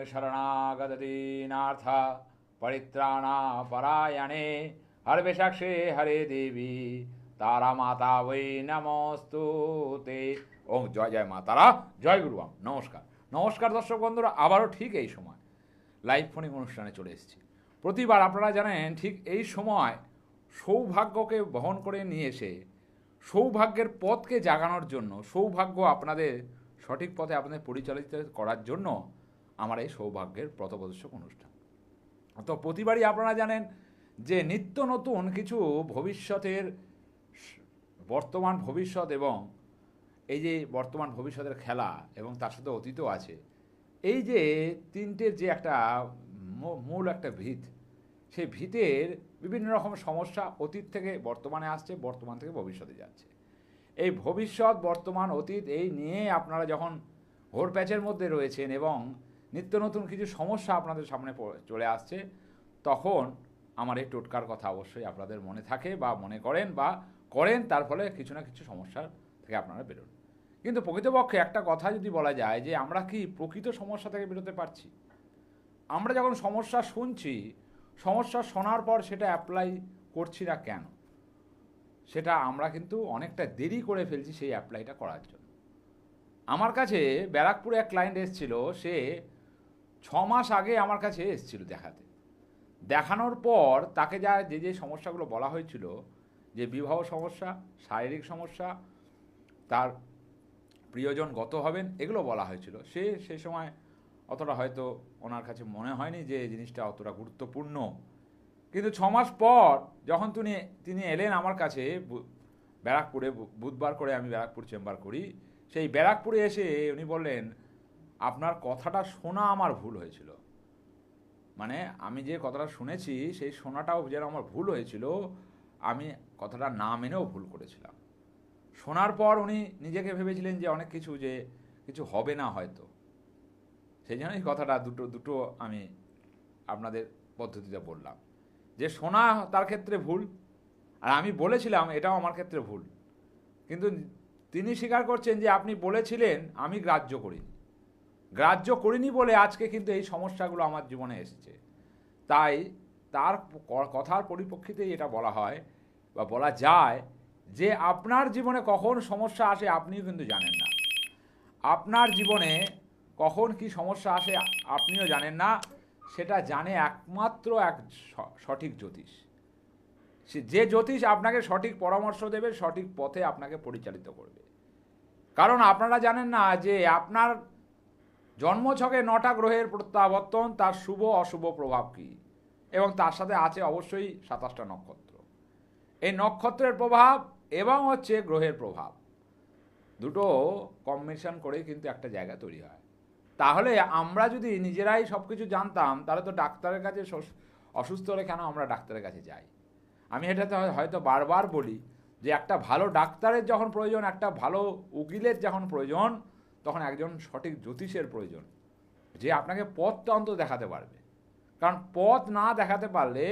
शरणागतदीनार्थ परित्राणापरायणे हरवेशाक्षे हरे देवी तारा माता वै नमस्तुते। ओम जय जय মা তারা, জয় গুরু। নমস্কার নমস্কার দর্শক বন্ধুরা, আবারও ঠিক এই সময় লাইভ ফোনিং অনুষ্ঠানে চলে এসেছি। প্রতিবার আপনারা জানেন ঠিক এই সময় সৌভাগ্যকে বহন করে নিয়ে এসে সৌভাগ্যের পথকে জাগানোর জন্য, সৌভাগ্য আপনাদের সঠিক পথে আপনাদের পরিচালিত করার জন্য আমার এই সৌভাগ্যের পথপ্রদর্শক অনুষ্ঠান। তো প্রতিবারই আপনারা জানেন যে নিত্য নতুন কিছু ভবিষ্যতের, বর্তমান ভবিষ্যৎ এবং এই যে বর্তমান ভবিষ্যতের খেলা এবং তার সাথে অতীতও আছে, এই যে তিনটের যে একটা মূল একটা ভিত, সেই ভিতের বিভিন্ন রকম সমস্যা অতীত থেকে বর্তমানে আসছে, বর্তমান থেকে ভবিষ্যতে যাচ্ছে। এই ভবিষ্যৎ, বর্তমান, অতীত এই নিয়ে আপনারা যখন ঘোর প্যাচের মধ্যে রয়েছেন এবং নিত্য নতুন কিছু সমস্যা আপনাদের সামনে চলে আসছে, তখন আমার এই টোটকার কথা অবশ্যই আপনাদের মনে থাকে বা মনে করেন বা করেন, তার ফলে কিছু না কিছু সমস্যার থেকে আপনারা বেরোন। কিন্তু প্রকৃতপক্ষে একটা কথা যদি বলা যায় যে আমরা কি প্রকৃত সমস্যা থেকে বেরোতে পারছি? আমরা যখন সমস্যা শুনছি, সমস্যা শোনার পর সেটা অ্যাপ্লাই করছি না কেন? সেটা আমরা কিন্তু অনেকটা দেরি করে ফেলছি সেই অ্যাপ্লাইটা করার জন্য। আমার কাছে ব্যারাকপুরে এক ক্লায়েন্ট এসেছিল, সে 6 মাস আগে আমার কাছে এসেছিল দেখানোর পর তাকে যে সমস্যাগুলো বলা হয়েছিল, যে বিবাহ সমস্যা, শারীরিক সমস্যা, তার প্রিয়জন গত হবেন, এগুলো বলা হয়েছিল। সে সময় অতটা হয়তো ওনার কাছে মনে হয়নি যে এই জিনিসটা অতটা গুরুত্বপূর্ণ। কিন্তু 6 মাস পর যখন তিনি এলেন আমার কাছে ব্যারাকপুরে, বুধবার করে আমি ব্যারাকপুর চেম্বার করি, সেই ব্যারাকপুরে এসে উনি বললেন, আপনার কথাটা শোনা আমার ভুল হয়েছিল। মানে আমি যে কথাটা শুনেছি সেই শোনাটাও যেন আমার ভুল হয়েছিল, আমি কথাটা না মেনেও ভুল করেছিলাম। শোনার পর উনি নিজেকে ভেবেছিলেন যে অনেক কিছু হবে না হয়তো, সেই জন্যই কথাটা দুটো আমি আপনাদের পদ্ধতিতে বললাম যে শোনা তার ক্ষেত্রে ভুল, আর আমি বলেছিলাম এটাও আমার ক্ষেত্রে ভুল। কিন্তু তিনি স্বীকার করছেন যে আপনি বলেছিলেন, আমি গ্রাহ্য করিনি বলে আজকে কিন্তু এই সমস্যাগুলো আমার জীবনে এসেছে। তাই তার কথার পরিপ্রেক্ষিতেই এটা বলা হয় বা বলা যায় যে আপনার জীবনে কখন সমস্যা আসে আপনিও কিন্তু জানেন না। আপনার জীবনে কখন কি সমস্যা আসে আপনিও জানেন না, সেটা জানে একমাত্র এক সঠিক জ্যোতিষ। যে জ্যোতিষ আপনাকে সঠিক পরামর্শ দেবে, সঠিক পথে আপনাকে পরিচালিত করবে। কারণ আপনারা জানেন না যে আপনার জন্মছকে 9টা গ্রহের প্রত্যাবর্তন, তার শুভ অশুভ প্রভাব কী, এবং তার সাথে আছে অবশ্যই 27টা নক্ষত্র। এই নক্ষত্রের প্রভাব এবং হচ্ছে গ্রহের প্রভাব, দুটো কম্বিনেশন করেই কিন্তু একটা জায়গা তৈরি হয়। তাহলে আমরা যদি নিজেরাই সব কিছু জানতাম, তাহলে তো ডাক্তারের কাছে, অসুস্থ হলে কেন আমরা ডাক্তারের কাছে যাই? আমি এটাতে হয়তো বারবার বলি যে একটা ভালো ডাক্তারের যখন প্রয়োজন, একটা ভালো উকিলের যখন প্রয়োজন, তখন একজন সঠিক জ্যোতিষের প্রয়োজন, যে আপনাকে পথটা অন্তত দেখাতে পারবে। কারণ পথ না দেখাতে পারলে,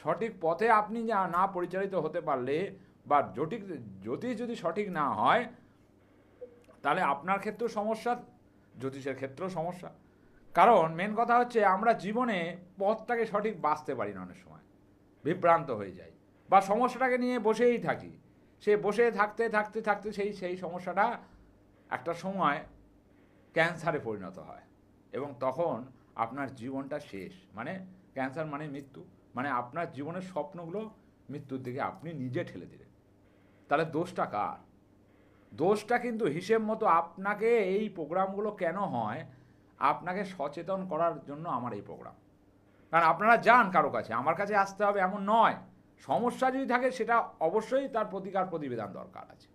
সঠিক পথে আপনি না পরিচালিত হতে পারলে, বা জ্যোতিষ যদি সঠিক না হয়, তাহলে আপনার ক্ষেত্রেও সমস্যা, জ্যোতিষের ক্ষেত্রেও সমস্যা। কারণ মেন কথা হচ্ছে আমরা জীবনে পথটাকে সঠিক বাঁচতে পারি না, অনেক সময় বিভ্রান্ত হয়ে যাই বা সমস্যাটাকে নিয়ে বসেই থাকি। সে বসে থাকতে থাকতে থাকতে সেই সমস্যাটা একটা সময় ক্যান্সারে পরিণত হয়, এবং তখন আপনার জীবনটা শেষ। মানে ক্যান্সার মানে মৃত্যু, মানে আপনার জীবনের স্বপ্নগুলো মৃত্যুর দিকে আপনি নিজে ঠেলে দিলেন। তাহলে দোষটা কার? দোষটা কিন্তু হিসেব মতো আপনাকে, এই প্রোগ্রামগুলো কেন হয়, আপনাকে সচেতন করার জন্য আমার এই প্রোগ্রাম। কারণ আপনারা যান কারো কাছে, আমার কাছে আসতে হবে এমন নয়। সমস্যা যদি থাকে সেটা অবশ্যই তার প্রতিবিধান দরকার আছে।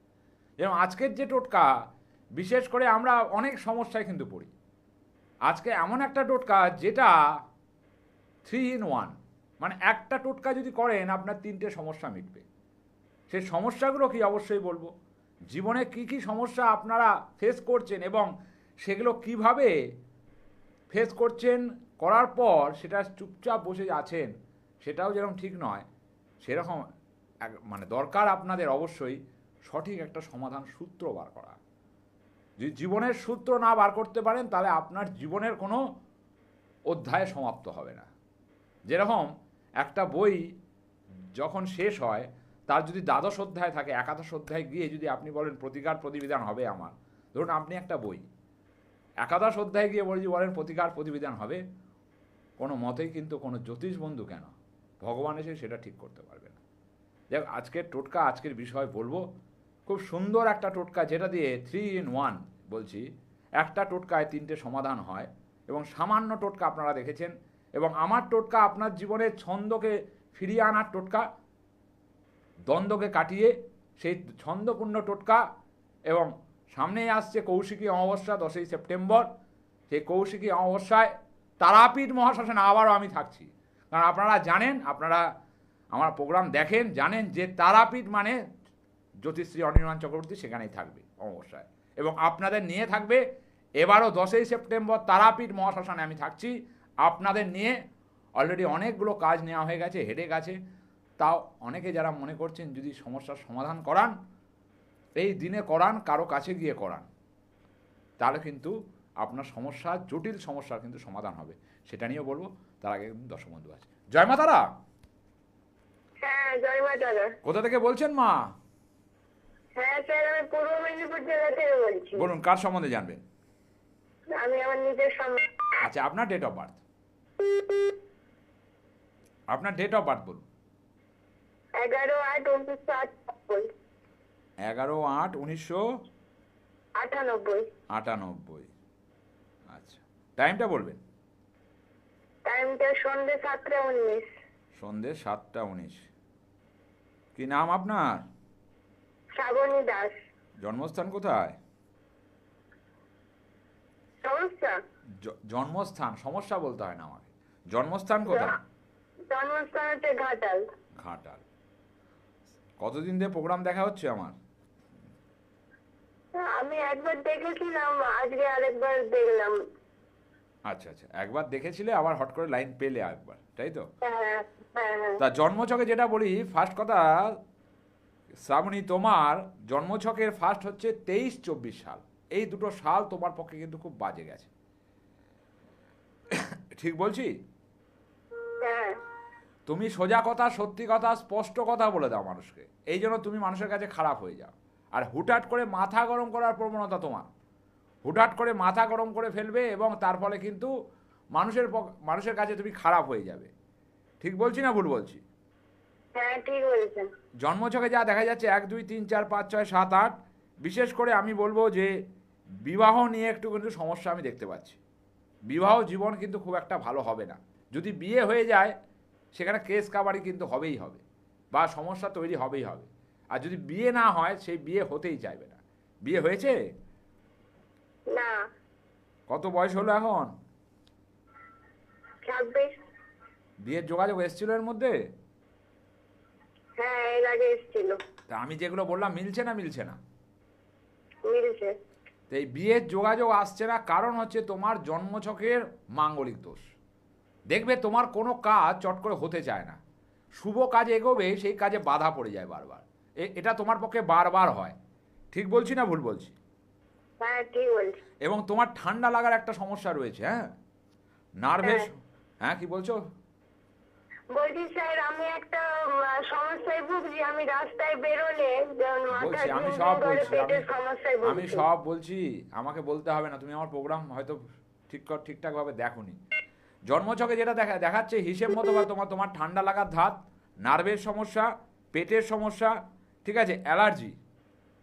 যেমন আজকের যে টোটকা, বিশেষ করে আমরা অনেক সমস্যায় কিন্তু পড়ি। আজকে এমন একটা টোটকা যেটা 3 in 1, মানে একটা টোটকা যদি করেন আপনার 3টে সমস্যা মিটবে। সেই সমস্যাগুলো কি অবশ্যই বলবো, জীবনে কি সমস্যা আপনারা ফেস করছেন এবং সেগুলো কিভাবে ফেস করছেন, করার পর সেটা চুপচাপ বসে আছেন, সেটাও যেরকম ঠিক নয়, সেরকম মানে দরকার আপনাদের অবশ্যই সঠিক একটা সমাধান সূত্র বার করা। যদি জীবনের সূত্র না বার করতে পারেন, তাহলে আপনার জীবনের কোনো অধ্যায় সমাপ্ত হবে না। যেরকম একটা বই যখন শেষ হয়, তার যদি দ্বাদশ অধ্যায় থাকে, একাদশ অধ্যায় গিয়ে যদি আপনি বলেন প্রতিকার প্রতিবিধান হবে আমার, ধরুন আপনি একটা বই একাদশ অধ্যায় গিয়ে বলেন প্রতিকার প্রতিবিধান হবে, কোনো মতেই কিন্তু কোনো জ্যোতিষ বন্ধু কেন ভগবান এসে সেটা ঠিক করতে পারবে না। যাক, আজকের টোটকা, আজকের বিষয় বলবো, খুব সুন্দর একটা টোটকা, যেটা দিয়ে 3 in 1 বলছি, একটা টোটকায় 3টে সমাধান হয়। এবং সামান্য টোটকা আপনারা দেখেছেন, এবং আমার টোটকা আপনার জীবনের ছন্দকে ফিরিয়ে আনার টোটকা, দ্বন্দ্বকে কাটিয়ে সেই ছন্দপূর্ণ টোটকা। এবং সামনেই আসছে কৌশিকী অমাবস্যা 10ই সেপ্টেম্বর। সেই কৌশিকী অমাবস্যায় তারাপীঠ মহাশ্মশানে আবারও আমি থাকছি। কারণ আপনারা জানেন, আপনারা আমার প্রোগ্রাম দেখেন, জানেন যে তারাপীঠ মানে জ্যোতিশ্রী অনির্বাণ চক্রবর্তী সেখানেই থাকবে অমাবস্যায়, এবং আপনাদের নিয়ে থাকবে। এবারও 10ই সেপ্টেম্বর তারাপীঠ মহাশ্মশানে আমি থাকছি আপনাদের নিয়ে। অলরেডি অনেকগুলো কাজ নেওয়া হয়ে গেছে, হেডে গেছে। তাও অনেকে যারা মনে করছেন যদি সমস্যার সমাধান করান, এই দিনে করান, কারো কাছে গিয়ে করান, তাহলে কিন্তু আপনার সমস্যা, জটিল সমস্যার কিন্তু সমাধান হবে। সেটা নিয়েও বলবো। তার আগে কিন্তু দর্শক বন্ধু আছে। জয় মা তারা। হ্যাঁ, জয় মা তারা। কোথা থেকে বলছেন মা? হ্যাঁ স্যার, আমি পূর্ব মেদিনীপুর জেলা থেকে বলছি। বলুন, কার সম্বন্ধে জানবেন? আমি আমার নিজের আচ্ছা, আপনার ডেট অফ বার্থ, আপনার ডেট অফ বার্থ বলুন। 11/8/1998। 11/8/1998। আচ্ছা, টাইমটা বলবেন। টাইমটা সন্ধ্যে 7টা 19। সন্ধ্যে 7টা 19। কি নাম আপনার? শ্রাবণী দাস। জন্মস্থান কোথায়? সমস্যা? জন্মস্থান, সমস্যা বলতে হয় না আমাকে। জন্মস্থান কোথায়? জন্মস্থান হচ্ছে ঘাটাল। ঘাটাল। কতদিন ধরে প্রোগ্রাম দেখা হচ্ছে আমার? আমি একবার দেখেছিলাম, আজকে আরেকবার দেখলাম। আচ্ছা আচ্ছা, একবার দেখেছিলে, আবার হট করে লাইন পেলে একবার, তাই তো? হ্যাঁ হ্যাঁ হ্যাঁ। তা জন্মছকে যেটা বলি, ফার্স্ট কথা শ্রাবণী, তোমার জন্মছকের ফার্স্ট হচ্ছে 23-24 সাল। এই দুটো সাল তোমার পক্ষে কিন্তু খুব বাজে গেছে। ঠিক বলছি? হ্যাঁ। তুমি সোজা কথা, সত্যি কথা, স্পষ্ট কথা বলে দাও মানুষকে, এই জন্য তুমি মানুষের কাছে খারাপ হয়ে যাও। আর হুটহাট করে মাথা গরম করার প্রবণতা তোমার, হুটহাট করে মাথা গরম করে ফেলবে, এবং তার ফলে কিন্তু মানুষের কাছে তুমি খারাপ হয়ে যাবে। ঠিক বলছি না ভুল বলছি? হ্যাঁ, ঠিক বলেছেন। জন্মছকে যা দেখা যাচ্ছে 1 2 3 4 5 6 7 8, বিশেষ করে আমি বলবো যে বিবাহ নিয়ে একটু কিন্তু সমস্যা আমি দেখতে পাচ্ছি। বিবাহ জীবন কিন্তু খুব একটা ভালো হবে না। যদি বিয়ে হয়ে যায়, সেখানে কেস কাবারি কিন্তু হবেই হবে, বা সমস্যা তৈরি হবেই হবে। আর যদি বিয়ে না হয়, সেই বিয়ে হতেই চাইবে না। বিয়ে হয়েছে? না। কত বয়স হলো এখন? 26। বিয়ের যোগাযোগ এসেছিল এর মধ্যে? হ্যাঁ, এর আগে এসেছিল। তা আমি যেগুলো বললাম মিলছে না মিলছে না? মিলছে। তো এই বিয়ের যোগাযোগ আসছে না, কারণ হচ্ছে তোমার জন্মছকের মাঙ্গলিক দোষ। দেখবে তোমার কোনো কাজ চট করে হতে চায় না, শুভ কাজ এগোবে, সেই কাজে বাধা পড়ে যায় বারবার। এটা তোমার পক্ষে বারবার হয়। ঠিক বলছি না ভুল বলছি? হ্যাঁ, ঠিক বলছি। এবং তোমার ঠান্ডা লাগার একটা সমস্যা রয়েছে। হ্যাঁ, নার্ভেস। হ্যাঁ, কি বলছো? বলছি স্যার, আমি একটা সমস্যায় ভুগছি। আমি রাস্তায় বেরোলে বলছি, আমি সব বলছি, আমি সব বলছি, আমাকে বলতে হবে না। তুমি আমার প্রোগ্রাম হয়তো ঠিকঠাকভাবে দেখোনি। জন্মছকে যেটা দেখাচ্ছে হিসেব মতো, বা তোমার ঠান্ডা লাগার ধাত, নার্ভের সমস্যা, পেটের সমস্যা, ঠিক আছে, অ্যালার্জি,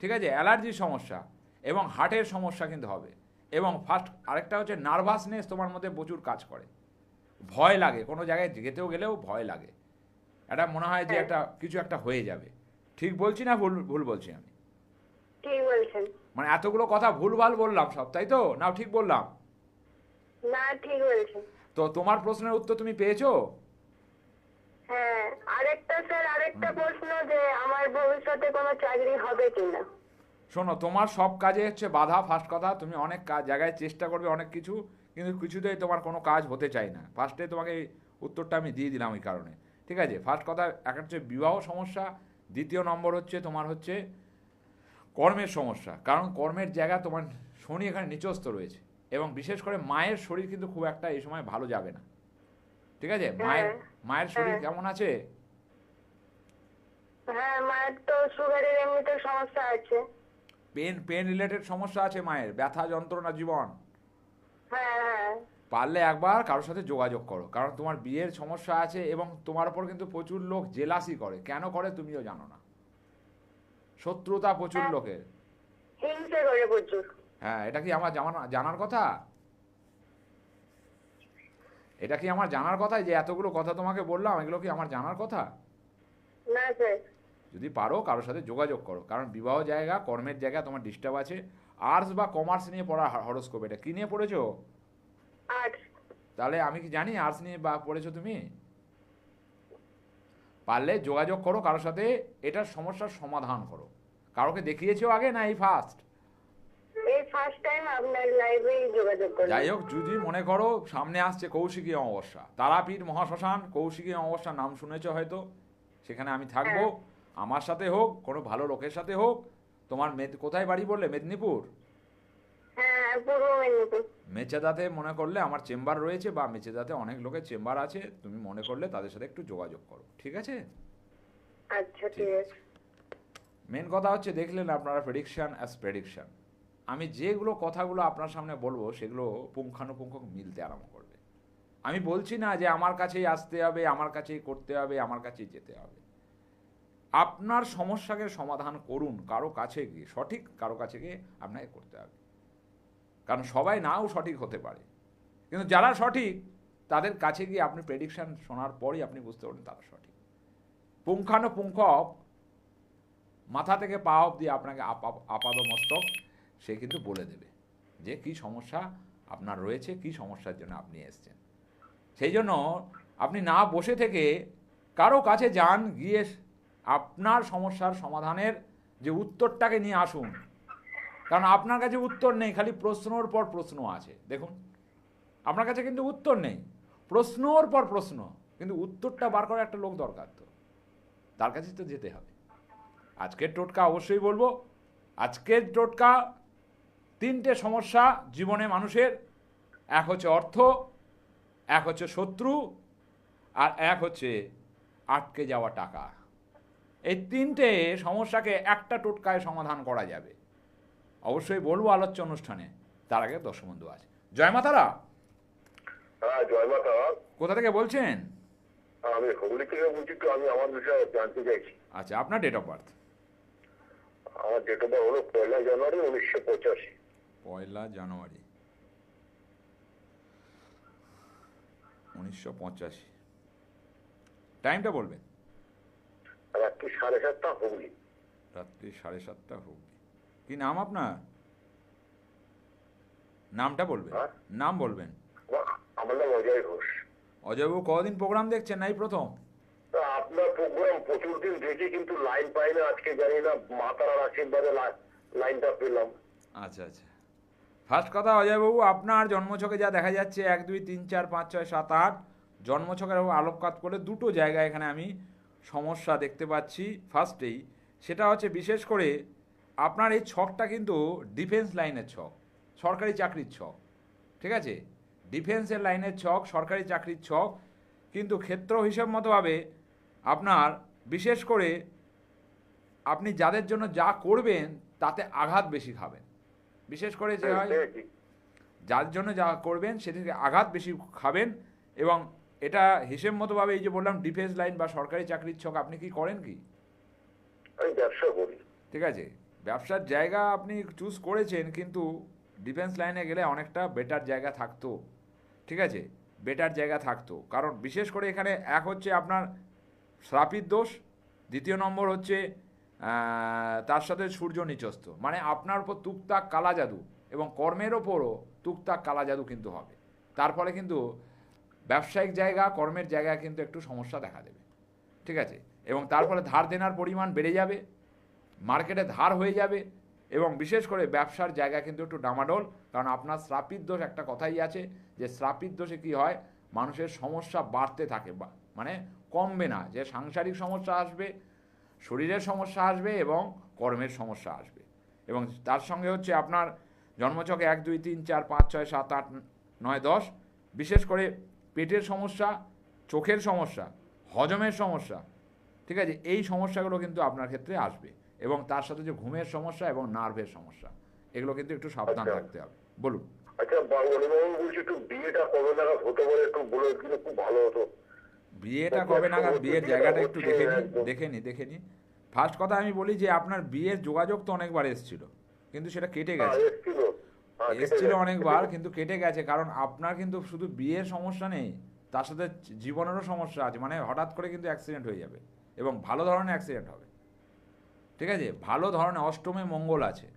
ঠিক আছে, অ্যালার্জির সমস্যা, এবং হার্টের সমস্যা কিন্তু হবে। এবং ফার্স্ট আরেকটা হচ্ছে নার্ভাসনেস তোমার মধ্যে প্রচুর কাজ করে, ভয় লাগে, কোনো জায়গায় যেতেও গেলেও ভয় লাগে, এটা মনে হয় যে একটা কিছু একটা হয়ে যাবে। ঠিক বলছি না ভুল বলছি আমি? ঠিক বলছেন। মানে এতগুলো কথা ভুলভাল বললাম সব, তাই তো? না ঠিক বললাম? না, ঠিক বলছেন। তো তোমার প্রশ্নের উত্তর তুমি পেয়েছো? হ্যাঁ, আরেকটা প্রশ্ন, যে আমার ভবিষ্যতে কোনো চাকরি হবে কিনা? শোনো, তোমার সব কাজে হচ্ছে বাধা। ফার্স্ট কথা, তুমি অনেক জায়গায় চেষ্টা করবে অনেক কিছু, কিন্তু কিছুতেই তোমার কোনো কাজ হতে চায় না। ফার্স্টে তোমাকে উত্তরটা আমি দিয়ে দিলাম ওই কারণে। ঠিক আছে, ফার্স্ট কথা একটা হচ্ছে বিবাহ সমস্যা, দ্বিতীয় নম্বর হচ্ছে তোমার হচ্ছে কর্মের সমস্যা, কারণ কর্মের জায়গা তোমার শনি এখানে নিচস্থ রয়েছে। এবং বিশেষ করে মায়ের শরীর কিন্তু খুব একটা এই সময় ভালো যাবে না, ঠিক আছে? হ্যাঁ। মায়ের শরীর হ্যাঁ। কেমন আছে? হ্যাঁ, মায়ের তো সুগারের এমনিতে সমস্যা আছে। পেন রিলেটেড সমস্যা আছে মায়ের, ব্যথা যন্ত্রণা জীবন। হ্যাঁ হ্যাঁ। পারলে একবার কারোর সাথে যোগাযোগ করো, কারণ তোমার বিয়ের সমস্যা আছে এবং তোমার উপর কিন্তু প্রচুর লোক জেলাসি করে, কেন করে তুমিও জানো না। শত্রুতা প্রচুর হ্যাঁ। লোকের। হিংসে করে প্রচুর। হ্যাঁ, এটা কি আমার জানার কথা? এটা কি আমার জানার কথা যে এতগুলো কথা তোমাকে বললাম, এগুলো কি আমার জানার কথা? না স্যার। যদি পারো কারোর সাথে যোগাযোগ করো, কারণ বিবাহ জায়গা, কর্মের জায়গা তোমার ডিস্টার্ব আছে। আর্টস বা কমার্স নিয়ে পড়া হরোস্কোপ, এটা কি নিয়ে পড়েছো? আর্টস। তাহলে আমি কি জানি আর্টস নিয়ে বা পড়েছো তুমি? পারলে যোগাযোগ করো কারোর সাথে, এটার সমস্যার সমাধান করো। কারোকে দেখিয়েছো আগে না এই ফার্স্ট? এই ফার্স্ট টাইম আপনার লাইভে যোগাযোগ করলাম। যাই হোক, যদি মনে করো সামনে আসছে কৌশিকী অমাবস্যা, তারাপীঠ মহাশ্মশান কৌশিকী অমাবস্যার নাম শুনেছো হয়তো, সেখানে আমি থাকবো। আমার সাথে হোক, কোনো ভালো লোকের সাথে হোক। তোমার কোথায় বাড়ি বললে? মেদিনীপুর? হ্যাঁ, পূর্ব মেদিনীপুর। মেচেদাতে মনে করলে আমার চেম্বার রয়েছে, বা মেচেদাতে অনেক লোকের চেম্বার আছে, তুমি মনে করলে তাদের সাথে একটু যোগাযোগ করো, ঠিক আছে? আচ্ছা ঠিক আছে। মেন কথা হচ্ছে, দেখলেন আপনারা প্রেডিকশন অ্যাজ প্রেডিকশন। আমি যেগুলো কথাগুলো আপনার সামনে বলবো সেগুলো পুঙ্খানুপুঙ্খ মিলতে আরম্ভ করবে। আমি বলছি না যে আমার কাছেই আসতে হবে, আমার কাছেই করতে হবে, আমার কাছেই যেতে হবে। আপনার সমস্যাকে সমাধান করুন কারো কাছে গিয়ে, সঠিক কারো কাছে গিয়ে আপনাকে করতে হবে। কারণ সবাই নাও সঠিক হতে পারে, কিন্তু যারা সঠিক তাদের কাছে গিয়ে আপনি প্রেডিকশন শোনার পরই আপনি বুঝতে পারবেন তারা সঠিক। পুঙ্খানুপুঙ্খ মাথা থেকে পা অবধি আপনাকে আপাদমস্তক সে কিন্তু বলে দেবে যে কি সমস্যা আপনার রয়েছে, কি সমস্যার জন্য আপনি এসেছেন। সেই জন্য আপনি না বসে থেকে কারো কাছে যান, গিয়ে আপনার সমস্যার সমাধানের যে উত্তরটাকে নিয়ে আসুন। কারণ আপনার কাছে উত্তর নেই, খালি প্রশ্নর পর প্রশ্ন আছে। দেখুন, আপনার কাছে কিন্তু উত্তর নেই, প্রশ্নর পর প্রশ্ন, কিন্তু উত্তরটা বার করার একটা লোক দরকার, তো তার কাছে তো যেতে হবে। আজকের টোটকা অবশ্যই বলবো। আজকের টোটকা, তিনটে সমস্যা জীবনে মানুষের, এক হচ্ছে অর্থ, এক হচ্ছে শত্রু, আর এক হচ্ছে আটকে যাওয়া টাকা। এই তিনটে সমস্যাকে একটা টোটকায় সমাধান করা যাবে। অবশ্যই বলবো আলোচ্য অনুষ্ঠানে, তার আগে দর্শক বন্ধু আছে। জয় মা তারা। হ্যাঁ, জয় মাতা। কোথা থেকে বলছেন? আমি হুগলি থেকে বলছি, তো আমি আমার বিষয়ে জানতে চাইছি। আচ্ছা, আপনার ডেট অফ বার্থ? আমার ডেট অফ বার্থ হলো 1 জানুয়ারি 1985। 1 জানুয়ারি 1985। টাইমটা বলবেন? রাত্রি 7:30 হুগলি। রাত্রি 7:30 হুগলি। কি নাম আপনার? নামটা বলবেন, হ্যাঁ? নাম বলবেন। আমার নাম অজয় ঘোষ। অজয়বাবু, কদিন প্রোগ্রাম দেখছেন, নাই প্রথম? তা আপনার প্রোগ্রাম প্রচুর দিন দেখি, কিন্তু লাইন পাই না। আজকে জানি না মাতার আশীর্বাদে লাইনটা পেলাম। আচ্ছা আচ্ছা। ফার্স্ট কথা অজয়বাবু, আপনার জন্মছকে যা দেখা যাচ্ছে 1 2 3 4 5 6 7 8 জন্মছকের আলোকপাত করে দুটো জায়গায় এখানে আমি সমস্যা দেখতে পাচ্ছি। ফার্স্টেই সেটা হচ্ছে, বিশেষ করে আপনার এই ছকটা কিন্তু ডিফেন্স লাইনের ছক, সরকারি চাকরির ছক, ঠিক আছে? ডিফেন্সের লাইনের ছক, সরকারি চাকরির ছক, কিন্তু ক্ষেত্র হিসাব মতোভাবে আপনার বিশেষ করে আপনি যাদের জন্য যা করবেন তাতে আঘাত বেশি খাবেন। বিশেষ করে যে হয়, যার জন্য যা করবেন সেদিকে আঘাত বেশি খাবেন। এবং এটা হিসেব মতোভাবে, এই যে বললাম ডিফেন্স লাইন বা সরকারি চাকরির ছক, আপনি কি করেন কি? আমি ব্যবসা করি। ঠিক আছে, ব্যবসার জায়গা আপনি চুজ করেছেন, কিন্তু ডিফেন্স লাইনে গেলে অনেকটা বেটার জায়গা থাকতো, ঠিক আছে? বেটার জায়গা থাকতো, কারণ বিশেষ করে এখানে এক হচ্ছে আপনার শ্রাপিত দোষ, দ্বিতীয় নম্বর হচ্ছে তার সাথে সূর্য নিচস্থ, মানে আপনার উপর টুকটাক কালা জাদু, এবং কর্মের ওপরও টুকটাক কালা জাদু কিন্তু হবে। তার ফলে কিন্তু ব্যবসায়িক জায়গা, কর্মের জায়গায় কিন্তু একটু সমস্যা দেখা দেবে, ঠিক আছে? এবং তার ফলে ধার দেনার পরিমাণ বেড়ে যাবে, মার্কেটে ধার হয়ে যাবে, এবং বিশেষ করে ব্যবসার জায়গা কিন্তু একটু ডামাডোল। কারণ আপনার শ্রাপিত দোষ, একটা কথাই আছে যে শ্রাপিত দোষে কী হয়, মানুষের সমস্যা বাড়তে থাকে, মানে কমবে না। যে সাংসারিক সমস্যা আসবে, শরীরের সমস্যা আসবে, এবং কর্মের সমস্যা আসবে। এবং তার সঙ্গে হচ্ছে আপনার জন্মছক 1 2 3 4 5 6 7 8 9 10। বিশেষ করে পেটের সমস্যা, চোখের সমস্যা, হজমের সমস্যা, ঠিক আছে, এই সমস্যাগুলো কিন্তু আপনার ক্ষেত্রে আসবে। এবং তার সাথে যে ঘুমের সমস্যা এবং নার্ভের সমস্যা, এগুলো কিন্তু একটু সাবধান আচ্ছা। থাকতে হবে। বলুন। আচ্ছা অনিবাবু বলছি একটু বিয়েটা কবে নাগাদ হতে পারে একটু বলে দিলে খুব ভালো হতো। বিয়েটা কবে নাগাদ, বিয়ের বিয়েটা জায়গাটা একটু হচ্ছে একদম। দেখে নি। ফার্স্ট কথা আমি বলি যে আপনার বিয়ের যোগাযোগ তো অনেকবার এসেছিল, কিন্তু সেটা কেটে হ্যাঁ গেছে। এসছিল। হ্যাঁ, কেটে এসেছিল গেছে। অনেকবার, কিন্তু কেটে গেছে। কারণ আপনার কিন্তু শুধু বিয়ের সমস্যা নেই, তার সাথে জীবনেরও সমস্যা আছে। মানে হঠাৎ করে কিন্তু অ্যাক্সিডেন্ট হয়ে যাবে, এবং ভালো ধরনের অ্যাক্সিডেন্ট হবে, ঠিক আছে, ভালো ধরনের অষ্টমে মঙ্গল আছে,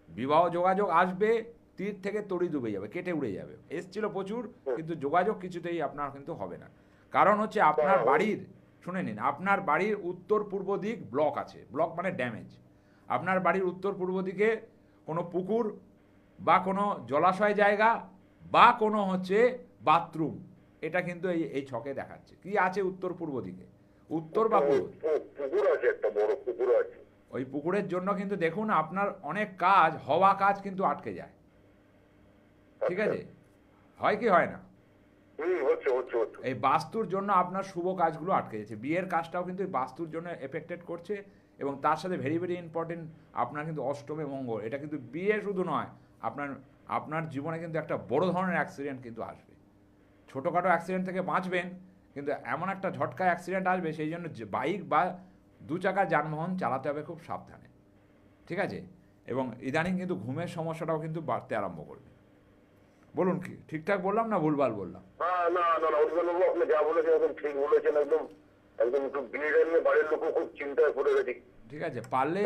বিবাহ যোগাযোগ আসবে, তীর থেকে তড়ি ডুবে যাবে, কেটে উড়ে যাবে। এসছিল প্রচুর, কিন্তু যোগাযোগ কিছুতেই আপনার কিন্তু হবে না। কারণ হচ্ছে আপনার বাড়ির, শুনে নিন, আপনার বাড়ির উত্তর পূর্ব দিক ব্লক আছে। ব্লক মানে ড্যামেজ। আপনার বাড়ির উত্তর পূর্ব দিকে কোনো পুকুর বা কোনো জলাশয় জায়গা বা কোনো হচ্ছে বাথরুম, এটা কিন্তু এই ছকে দেখাচ্ছে। কি আছে উত্তর পূর্ব দিকে, উত্তর বা পূর্ব? পুকুর আছে, একটা বড় পুকুর আছে। ওই পুকুরের জন্য কিন্তু দেখুন আপনার অনেক কাজ, হওয়া কাজ কিন্তু আটকে যায়, ঠিক আছে, হয় কি হয় না? হচ্ছে হচ্ছে হচ্ছে। এই বাস্তুর জন্য আপনার শুভ কাজগুলো আটকে যাচ্ছে। বিয়ের কাজটাও কিন্তু এই বাস্তুর জন্য এফেক্টেড করছে। এবং তার সাথে ভেরি ভেরি ইম্পর্টেন্ট, আপনার কিন্তু অষ্টমে মঙ্গল। এটা কিন্তু বিয়ে শুধু নয়, আপনার আপনার জীবনে কিন্তু একটা বড় ধরনের অ্যাক্সিডেন্ট কিন্তু আসবে। ছোটোখাটো অ্যাক্সিডেন্ট থেকে বাঁচবেন, কিন্তু এমন একটা ঝটকা অ্যাক্সিডেন্ট আসবে, সেই জন্য বাইক বা দু চাকার যানবাহন চালাতে হবে খুব সাবধানে, ঠিক আছে। এবং ইদানিং কিন্তু ঘুমের সমস্যাটাও কিন্তু বাড়তে আরম্ভ করবে। বলুন, কি ঠিকঠাক বললাম না ভুলভাল বললাম? হ্যাঁ না না না অনিবাবু আপনি যা বলেছেন একদম ঠিক বলেছেন। একদম একদম একটু বিয়েটা নিয়ে বাড়ির লোকও খুব চিন্তায় পড়ে গেছি। ঠিক আছে, পারলে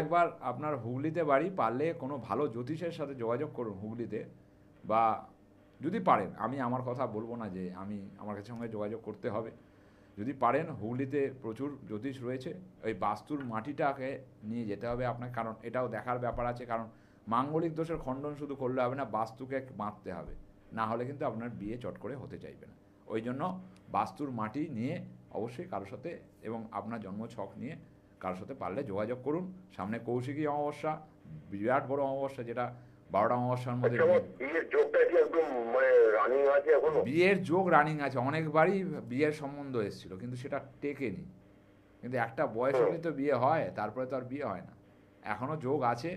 একবার আপনার হুগলিতে বাড়ি, পারলে কোনো ভালো জ্যোতিষের সাথে যোগাযোগ করুন হুগলিতে। বা যদি পারেন, আমি আমার কথা বলবো না যে আমার কাছে সঙ্গে যোগাযোগ করতে হবে। যদি পারেন, হুগলিতে প্রচুর জ্যোতিষ রয়েছে। ওই বাস্তুর মাটিটাকে নিয়ে যেতে হবে আপনাকে, কারণ এটাও দেখার ব্যাপার আছে। কারণ মাঙ্গলিক দোষের খণ্ডন শুধু করলে হবে না, বাস্তুকে বাঁধতে হবে, না হলে কিন্তু আপনার বিয়ে চট করে হতে চাইবে না। ওই জন্য বাস্তুর মাটি নিয়ে অবশ্যই কারোর সাথে, এবং আপনার জন্মছক নিয়ে কারোর সাথে পারলে যোগাযোগ করুন। সামনে কৌশিকী অমাবস্যা, বিরাট বড় অমাবস্যা, যেটা 12টা অমাবস্যার মধ্যে আচ্ছা, আমার বিয়ের যোগটা কি একদম মানে রানিং আছে এখনো? বিয়ের যোগ রানিং আছে। অনেকবারই বিয়ের সম্বন্ধ এসেছিল, কিন্তু সেটা টেকেনি। কিন্তু একটা বয়স হলে তো বিয়ে হয়, তারপরে তো আর বিয়ে হয় না। এখনও যোগ আছে,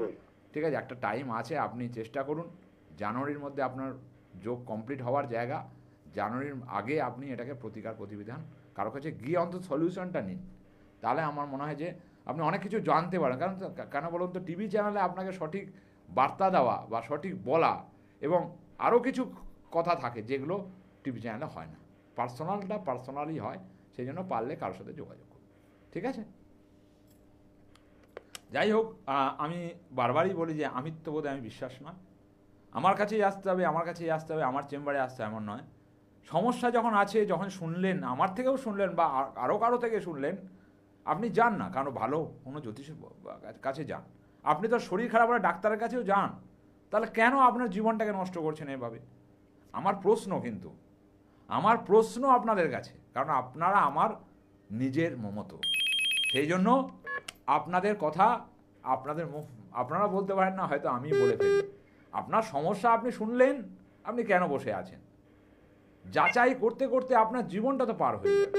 ঠিক আছে, একটা টাইম আছে। আপনি চেষ্টা করুন, জানুয়ারির মধ্যে আপনার যোগ কমপ্লিট হওয়ার জায়গা। জানুয়ারির আগে আপনি এটাকে প্রতিবিধান কারো কাছে গিয়ে অন্তত সলিউশনটা নিন। তাহলে আমার মনে হয় যে আপনি অনেক কিছু জানতে পারেন। কারণ কেন বলুন তো, টিভি চ্যানেলে আপনাকে সঠিক বার্তা দেওয়া বা সঠিক বলা, এবং আরও কিছু কথা থাকে যেগুলো টিভি চ্যানেলে হয় না। পার্সোনালটা পার্সোনালি হয়। সেই জন্য পারলে কারোর সাথে যোগাযোগ করুন, ঠিক আছে। যাই হোক, আমি বারবারই বলি যে আমিত্ববোধে আমি বিশ্বাস নয়। আমার কাছেই আসতে হবে, আমার চেম্বারে আসতে হবে এমন নয়। সমস্যা যখন আছে, যখন শুনলেন, আমার থেকেও শুনলেন বা আরও কারো থেকে শুনলেন, আপনি যান না কারণ ভালো কোনো জ্যোতিষের কাছে যান। আপনি তো শরীর খারাপ হলে ডাক্তারের কাছেও যান। তাহলে কেন আপনার জীবনটাকে নষ্ট করছেন এভাবে? আমার প্রশ্ন আপনাদের কাছে, কারণ আপনারা আমার নিজের মমতো। সেই জন্য আপনাদের কথা, আপনারা বলতে পারেন না, হয়তো আমি বলে ফেলি। আপনার সমস্যা আপনি শুনলেন, আপনি কেন বসে আছেন? যাচাই করতে করতে আপনার জীবনটা তো পার হয়ে যাবে,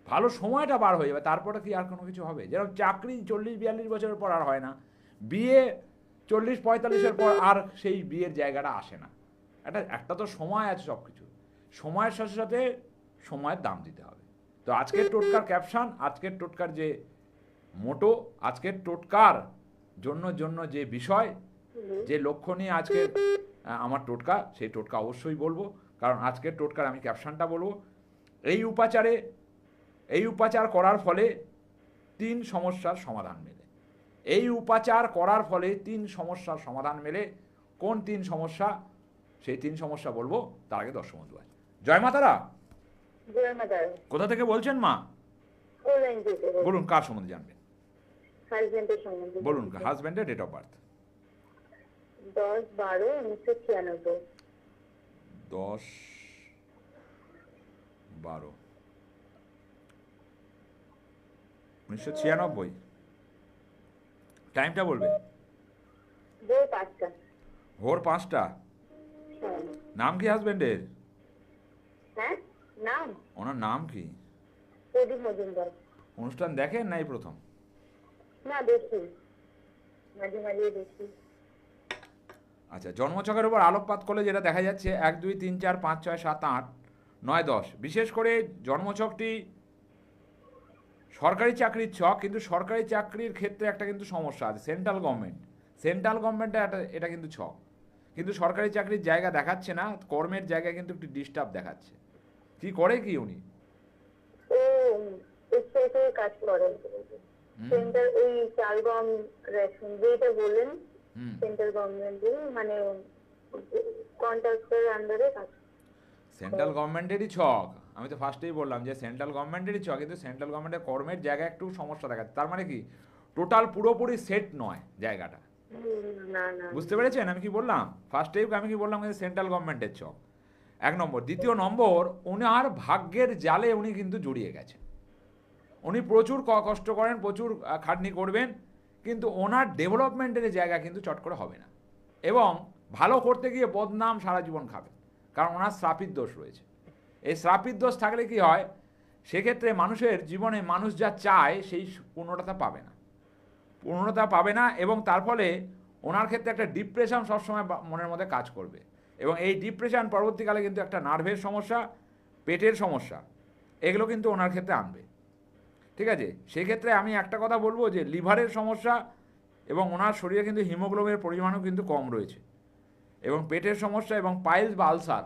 ভালো সময়টা পার হয়ে যাবে, তারপরে কি আর কোনো কিছু হবে? যেরকম চাকরি 40-42 বছরের পর আর হয় না, বিয়ে 40-45-এর পর আর সেই বিয়ের জায়গাটা আসে না। একটা তো সময় আছে সব কিছু। সময়ের সাথে সাথে সময়ের দাম দিতে হবে। তো আজকের টোটকার ক্যাপশন, আজকের টোটকার যে মোটো, আজকের টোটকার জন্য যে বিষয়, যে লক্ষ্য নিয়ে আজকের আমার টোটকা, সেই টোটকা অবশ্যই বলবো। কারণ আজকের টোটকার আমি ক্যাপশনটা বলবো, এই উপাচার করার ফলে 3 সমস্যার সমাধান মেলে। এই উপাচার করার ফলে 3 সমস্যার সমাধান মেলে। কোন 3 সমস্যা? সেই 3 সমস্যা বলবো, তার আগে দর্শক বন্ধু আছে। জয় মাতারা। জয় মাতা। কোথা থেকে বলছেন মা? অনলাইন থেকে বলুন, কার সম্বন্ধে জানবেন? হাজবেন্ডের সম্বন্ধে বলুন, হাজব্যান্ডের ডেট অফ বার্থ। 10/12/1996। 10/12/1996। টাইমটা বলবে? ভোর 5টা। ভোর 5টা। নাম কি হাজবেন্ডের? হ্যাঁ, নাম ওনার নাম কি? প্রদীপ মজুমদার। অনুষ্ঠান দেখেন নাই প্রথম? না, দেখি, মাঝে মাঝে দেখি। আচ্ছা, জন্মছকের উপর আলোকপাত করলে যেটা দেখা যাচ্ছে 1 2 3 4 5 6 7 8 9 10, বিশেষ করে জন্মছকটি সরকারি চাকরির ছক, কিন্তু সরকারি চাকরির ক্ষেত্রে একটা কিন্তু সমস্যা আছে। সেন্ট্রাল গভর্নমেন্টে এটা কিন্তু ছক, কিন্তু সরকারি চাকরির জায়গা দেখাচ্ছে না, কর্মের জায়গায় কিন্তু একটু ডিস্টার্ব দেখাচ্ছে। কি করে কি উনি? ও এসে কাজ করে সেন্টার, ওই চালগম রেশন যেটা বললেন, হুম। সেন্ট্রাল গভর্নমেন্টের মানে কন্ট্রাক্টের আন্ডারে কাজ। সেন্ট্রাল গভর্নমেন্টেরই ছক, আমি তো ফার্স্টেই বললাম যে সেন্ট্রাল গভর্নমেন্টেরই ছক, কিন্তু সেন্ট্রাল গভর্নমেন্টের কর্মের জায়গায় একটু সমস্যা দেখাচ্ছে। তার মানে কি টোটাল পুরোপুরি সেট নয় জায়গাটা। না না, বুঝতে পেরেছেন আমি কি বললাম? ফার্স্টেই আমি কি বললাম, কিন্তু সেন্ট্রাল গভর্নমেন্টের ছক 1 নম্বর। দ্বিতীয় নম্বর, ওনার ভাগ্যের জালে উনি কিন্তু জড়িয়ে গেছেন। উনি প্রচুর কষ্ট করেন, প্রচুর খাটনি করবেন, কিন্তু ওনার ডেভেলপমেন্টের জায়গা কিন্তু চট করে হবে না, এবং ভালো করতে গিয়ে বদনাম সারা জীবন খাবেন, কারণ ওনার শ্রাপিত দোষ রয়েছে। এই শ্রাপিত দোষ থাকলে কি হয়, সেক্ষেত্রে মানুষের জীবনে মানুষ যা চায় সেই পূর্ণতা পাবে না, এবং তার ফলে ওনার ক্ষেত্রে একটা ডিপ্রেশন সবসময় মনের মধ্যে কাজ করবে, এবং এই ডিপ্রেশন পরবর্তীকালে কিন্তু একটা নার্ভের সমস্যা, পেটের সমস্যা, এগুলো কিন্তু ওনার ক্ষেত্রে আনবে। ঠিক আছে, সেক্ষেত্রে আমি একটা কথা বলবো যে লিভারের সমস্যা, এবং ওনার শরীরে কিন্তু হিমোগ্লোবিনের পরিমাণও কিন্তু কম রয়েছে, এবং পেটের সমস্যা, এবং পাইলস বা আলসার,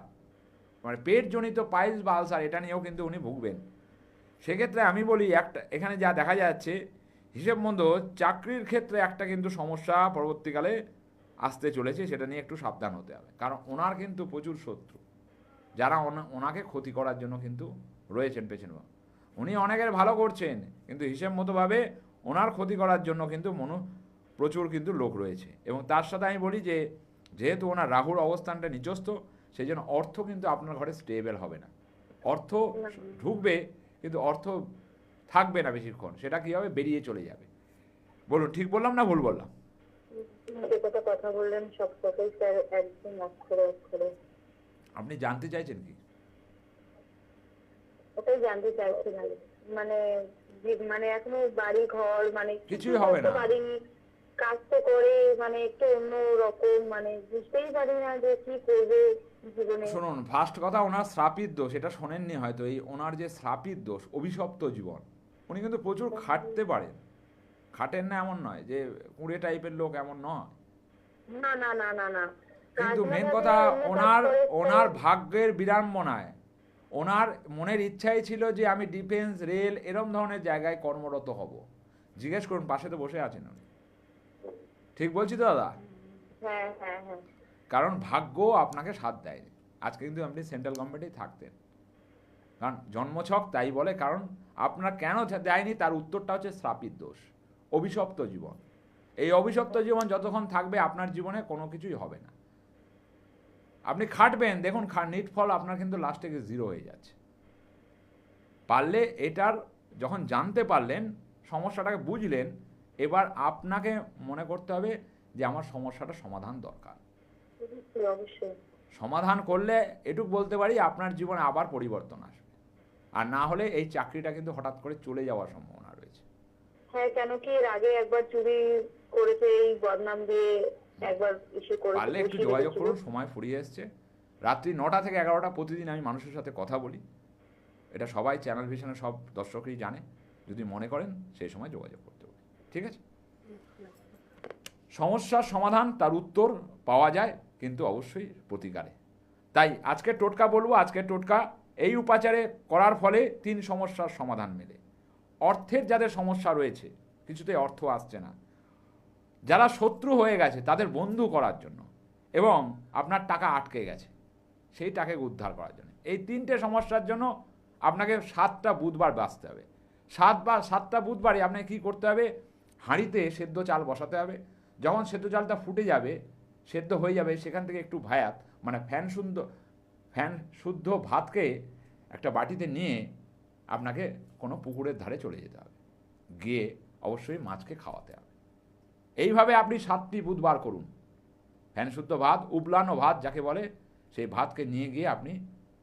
মানে পেটজনিত পাইলস বা আলসার, এটা নিয়েও কিন্তু উনি ভুগবেন। সেক্ষেত্রে আমি বলি, একটা এখানে যা দেখা যাচ্ছে হিসেব মন্দ, চাকরির ক্ষেত্রে একটা কিন্তু সমস্যা পরবর্তীকালে আসতে চলেছে, সেটা নিয়ে একটু সাবধান হতে হবে, কারণ ওনার কিন্তু প্রচুর শত্রু, যারা ওনাকে ক্ষতি করার জন্য কিন্তু রয়েছেন পেছনে। উনি অনেকের ভালো করছেন, কিন্তু হিসেব মতোভাবে ওনার ক্ষতি করার জন্য কিন্তু প্রচুর কিন্তু লোক রয়েছে। এবং তার সাথে আমি বলি যে যেহেতু ওনার রাহুর অবস্থানটা নিচস্থ, সেই জন্য অর্থ কিন্তু আপনার ঘরে স্টেবল হবে না। অর্থ ঢুকবে, কিন্তু অর্থ থাকবে না বেশিক্ষণ, সেটা কী হবে, বেরিয়ে চলে যাবে। বলুন, ঠিক বললাম না ভুল বললাম? যে কথা বললেন সব কথাই স্যার একদম অক্ষরে। আপনি জানতে চাইছেন কি? ওটাই জানতে চাইছিলাম, মানে মানে এখনো বাড়ি ঘর মানে কিছুই হবে না। পারিনি, কাজ তো করে মানে একটু অন্য রকম, মানে বুঝতেই পারি না যে কি করবে জীবনে। শুনুন, ফার্স্ট কথা, ওনার শ্রাপিত দোষ, এটা শোনেননি হয়তো, এই ওনার যে শ্রাপিত দোষ, অভিশপ্ত জীবন, উনি কিন্তু প্রচুর খাটতে পারেন, খাটেন না এমন নয়, যে কুঁড়ে টাইপের লোক এমন নয়, না না না না না, কিন্তু মেন কথা ওনার ভাগ্যের বিড়ম্বনায়, ওনার মনের ইচ্ছাই ছিল যে আমি ডিফেন্স, রেল, এরম ধরনের জায়গায় কর্মরত হব। জিজ্ঞেস করুন, পাশে তো বসে আছেন উনি। ঠিক বলছি তো দাদা? হ্যাঁ হ্যাঁ হ্যাঁ, কারণ ভাগ্য আপনাকে সাথ দেয়নি, আজকে কিন্তু আপনি সেন্ট্রাল গভর্নমেন্টেই থাকতেন। কারণ জন্মছক তাই বলে, কারণ আপনার কেন দেয়নি তার উত্তরটা হচ্ছে শ্রাপিত দোষ, অভিশপ্ত জীবন। এই অভিশপ্ত জীবন যতক্ষণ থাকবে আপনার জীবনে কোনো কিছুই হবে না। আপনি খাটবেন, দেখুন নিট ফল আপনার কিন্তু লাস্টে গিয়ে 0 হয়ে যাচ্ছে। পারলে এটার যখন জানতে পারলেন, সমস্যাটাকে বুঝলেন, এবার আপনাকে মনে করতে হবে যে আমার সমস্যাটা সমাধান দরকার। অবশ্যই সমাধান করলে এটুকু বলতে পারি আপনার জীবনে আবার পরিবর্তন আসবে, আর না হলে এই চাকরিটা কিন্তু হঠাৎ করে চলে যাওয়ার সম্ভাবনা রয়েছে। হ্যাঁ, কেন কি এর আগে একবার চুরি করেছে, এই বদনাম দিয়ে একবার ইস্যু করেছে। পারলে একটু যোগাযোগ করুন, সময় ফুরিয়ে এসছে। রাত্রি 9টা থেকে 11টা প্রতিদিন আমি মানুষের সাথে কথা বলি, এটা সবাই চ্যানেল ভিশনের সব দর্শকই জানে। যদি মনে করেন সেই সময় যোগাযোগ করতে হবে, ঠিক আছে? সমস্যার সমাধান, তার উত্তর পাওয়া যায় কিন্তু অবশ্যই প্রতিকারে। তাই আজকে টোটকা বলবো, আজকের টোটকা এই উপাচারে করার ফলে 3 সমস্যার সমাধান মেলে। অর্থের যাদের সমস্যা রয়েছে, কিছুতেই অর্থ আসছে না, যারা শত্রু হয়ে গেছে তাদের বন্ধু করার জন্য, এবং আপনার টাকা আটকে গেছে সেই টাকাকে উদ্ধার করার জন্য, এই 3টে সমস্যার জন্য আপনাকে 7টা বুধবার বাঁচতে হবে। 7টা বুধবারই আপনাকে কী করতে হবে, হাঁড়িতে সেদ্ধ চাল বসাতে হবে। যখন সেদ্ধ চালটা ফুটে যাবে, সেদ্ধ হয়ে যাবে, সেখান থেকে একটু ভায়াত, মানে ফ্যান শুদ্ধ ভাতকে একটা বাটিতে নিয়ে আপনাকে কোনো পুকুরের ধারে চলে যেতে হবে, গিয়ে অবশ্যই মাছকে খাওয়াতে হবে। এইভাবে আপনি 7টি বুধবার করুন, ফ্যান শুদ্ধ ভাত, উবলানো ভাত যাকে বলে, সেই ভাতকে নিয়ে গিয়ে আপনি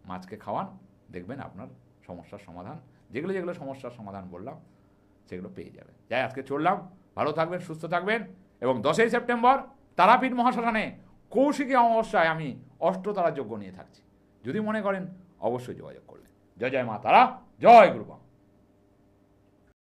মাছকে খাওয়ান, দেখবেন আপনার সমস্যার সমাধান, যেগুলো যেগুলো সমস্যার সমাধান বললাম সেগুলো পেয়ে যাবেন। যাই আজকে চললাম, ভালো থাকবেন, সুস্থ থাকবেন, এবং 10ই সেপ্টেম্বর তারাপীঠ মহাশ্মশানে কৌশিকী অমাবস্যায় আমি অষ্টতারা যজ্ঞ নিয়ে থাকছি। যদি মনে করেন অবশ্যই যোগাযোগ করবেন। জয় জয় মা তারা, জয় গুরুবাম।